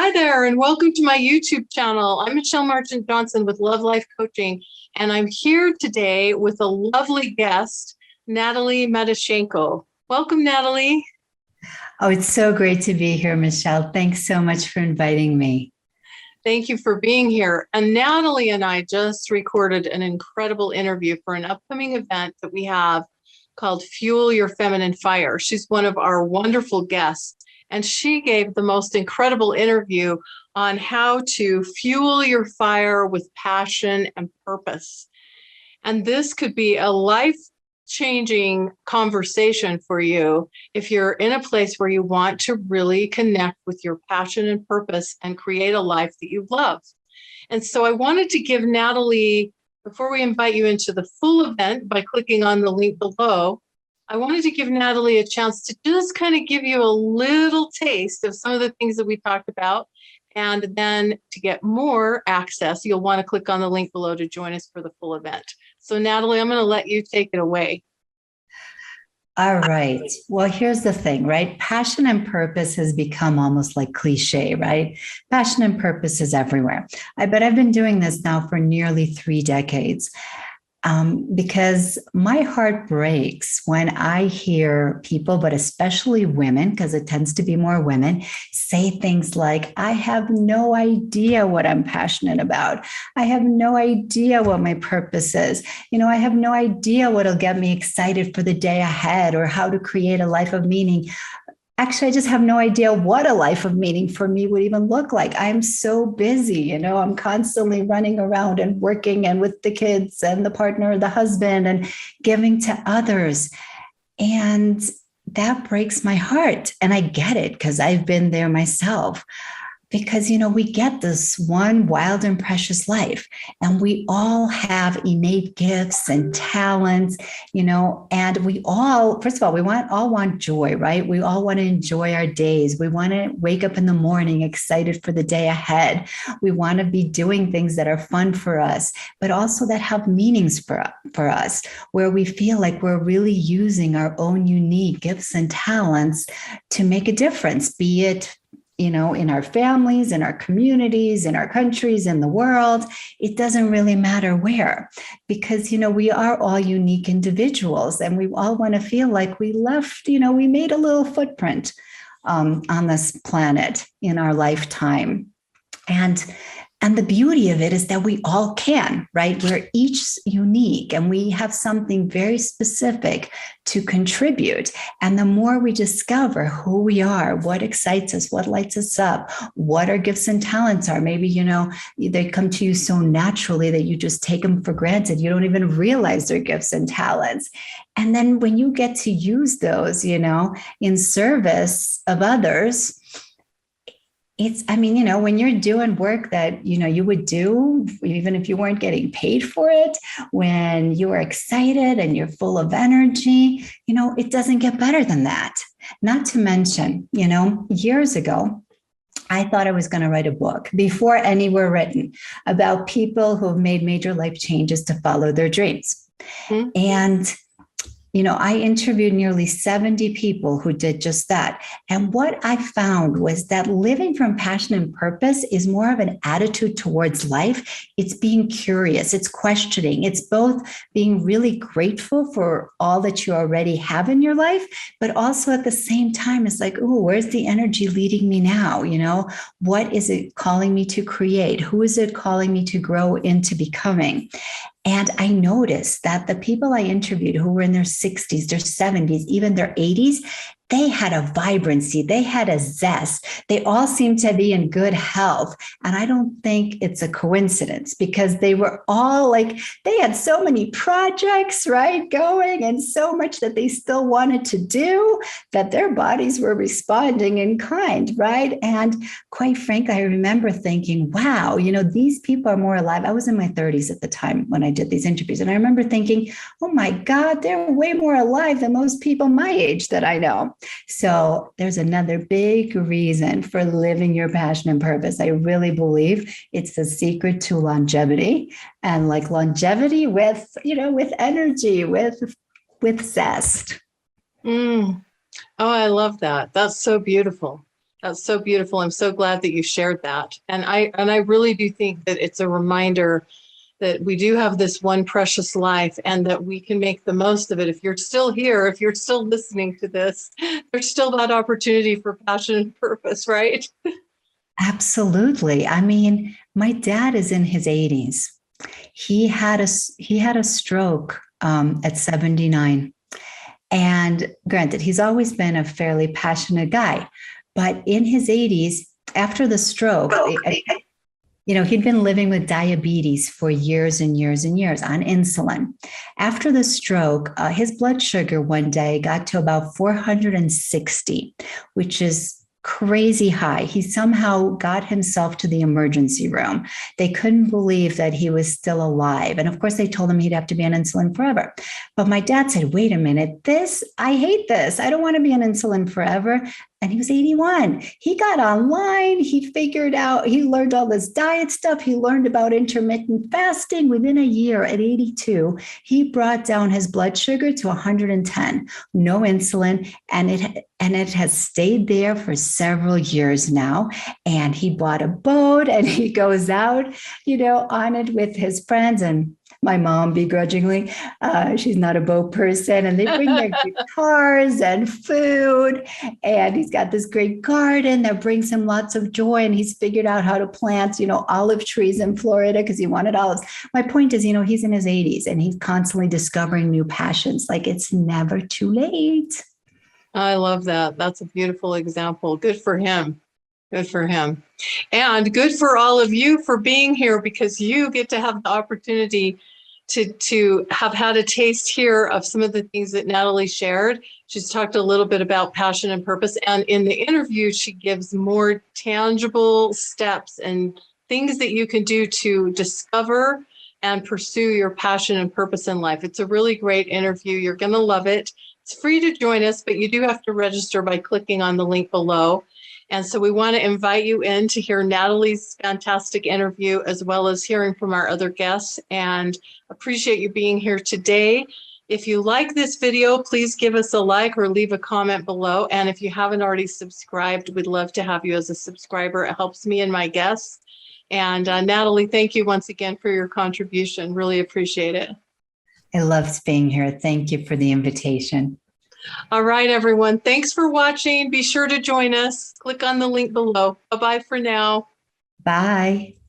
Hi there, and welcome to my YouTube channel. I'm Michelle Marchant Johnson with Love Life Coaching, and I'm here today with a lovely guest, Natalie Matushenko. Welcome, Natalie. Oh, it's so great to be here, Michelle. Thanks so much for inviting me. Thank you for being here. And Natalie and I just recorded an incredible interview for an upcoming event that we have called Fuel Your Feminine Fire. She's one of our wonderful guests, and she gave the most incredible interview on how to fuel your fire with passion and purpose. And this could be a life-changing conversation for you if you're in a place where you want to really connect with your passion and purpose and create a life that you love. And so I wanted to give Natalie, before we invite you into the full event by clicking on the link below, I wanted to give Natalie a chance to just kind of give you a little taste of some of the things that we talked about. And then to get more access, you'll want to click on the link below to join us for the full event. So Natalie, I'm going to let you take it away. All right. Well, here's the thing, right? Passion and purpose has become almost like cliche, right? Passion and purpose is everywhere. But I've been doing this now for nearly 3 decades. Because my heart breaks when I hear people, but especially women, because it tends to be more women, say things like, I have no idea what I'm passionate about. I have no idea what my purpose is. I have no idea what'll get me excited for the day ahead or how to create a life of meaning. Actually, I just have no idea what a life of meaning for me would even look like. I'm so busy, I'm constantly running around and working and with the kids and the partner, the husband, and giving to others. And that breaks my heart. And I get it because I've been there myself. Because, we get this one wild and precious life, and we all have innate gifts and talents, and we all, first of all, all want joy, right? We all want to enjoy our days. We want to wake up in the morning excited for the day ahead. We want to be doing things that are fun for us, but also that have meanings for us, where we feel like we're really using our own unique gifts and talents to make a difference, be it in our families, in our communities, in our countries, in the world. It doesn't really matter where, because, we are all unique individuals, and we all want to feel like we left, we made a little footprint on this planet in our lifetime. And the beauty of it is that we all can, right? We're each unique, and we have something very specific to contribute. And the more we discover who we are, what excites us, what lights us up, what our gifts and talents are, maybe, they come to you so naturally that you just take them for granted. You don't even realize they're gifts and talents. And then when you get to use those, in service of others, when you're doing work that, you would do, even if you weren't getting paid for it, when you are excited and you're full of energy, it doesn't get better than that. Not to mention, years ago, I thought I was going to write a book before any were written about people who have made major life changes to follow their dreams. Mm-hmm. And I interviewed nearly 70 people who did just that. And what I found was that living from passion and purpose is more of an attitude towards life. It's being curious, it's questioning, it's both being really grateful for all that you already have in your life, but also at the same time, it's like, oh, where's the energy leading me now? What is it calling me to create? Who is it calling me to grow into becoming? And I noticed that the people I interviewed who were in their 60s, their 70s, even their 80s, they had a vibrancy, they had a zest. They all seemed to be in good health. And I don't think it's a coincidence, because they were all they had so many projects, right, going, and so much that they still wanted to do, that their bodies were responding in kind, right? And quite frankly, I remember thinking, wow, these people are more alive. I was in my 30s at the time when I did these interviews. And I remember thinking, oh my God, they're way more alive than most people my age that I know. So there's another big reason for living your passion and purpose. I really believe it's the secret to longevity, and longevity with energy, with zest. Oh, I love that. That's so beautiful. That's so beautiful. I'm so glad that you shared that. And I really do think that it's a reminder that we do have this one precious life and that we can make the most of it. If you're still here, if you're still listening to this, there's still that opportunity for passion and purpose, right? Absolutely. I mean, my dad is in his 80s. He had a stroke at 79. And granted, he's always been a fairly passionate guy, but in his 80s, after the stroke, he'd been living with diabetes for years and years and years on insulin. After the stroke, his blood sugar one day got to about 460, which is crazy high. He somehow got himself to the emergency room. They couldn't believe that he was still alive. And of course, they told him he'd have to be on insulin forever. But my dad said, wait a minute, I hate this. I don't want to be on insulin forever. And he was 81. He got online. He learned all this diet stuff. He learned about intermittent fasting. Within a year at 82, he brought down his blood sugar to 110, no insulin. And it has stayed there for several years now. And he bought a boat and he goes out, on it with his friends. And my mom, begrudgingly, she's not a boat person, and they bring their guitars and food, and he's got this great garden that brings him lots of joy, and he's figured out how to plant, olive trees in Florida because he wanted olives. My point is, he's in his 80s, and he's constantly discovering new passions. Like, it's never too late. I love that. That's a beautiful example. Good for him. Good for him. And good for all of you for being here, because you get to have the opportunity to have had a taste here of some of the things that Natalie shared. She's talked a little bit about passion and purpose. And in the interview, she gives more tangible steps and things that you can do to discover and pursue your passion and purpose in life. It's a really great interview. You're going to love it. It's free to join us, but you do have to register by clicking on the link below. And so we want to invite you in to hear Natalie's fantastic interview, as well as hearing from our other guests, and appreciate you being here today. If you like this video, please give us a like or leave a comment below. And if you haven't already subscribed, we'd love to have you as a subscriber. It helps me and my guests. And Natalie, thank you once again for your contribution. Really appreciate it. I loved being here. Thank you for the invitation. All right, everyone. Thanks for watching. Be sure to join us. Click on the link below. Bye-bye for now. Bye.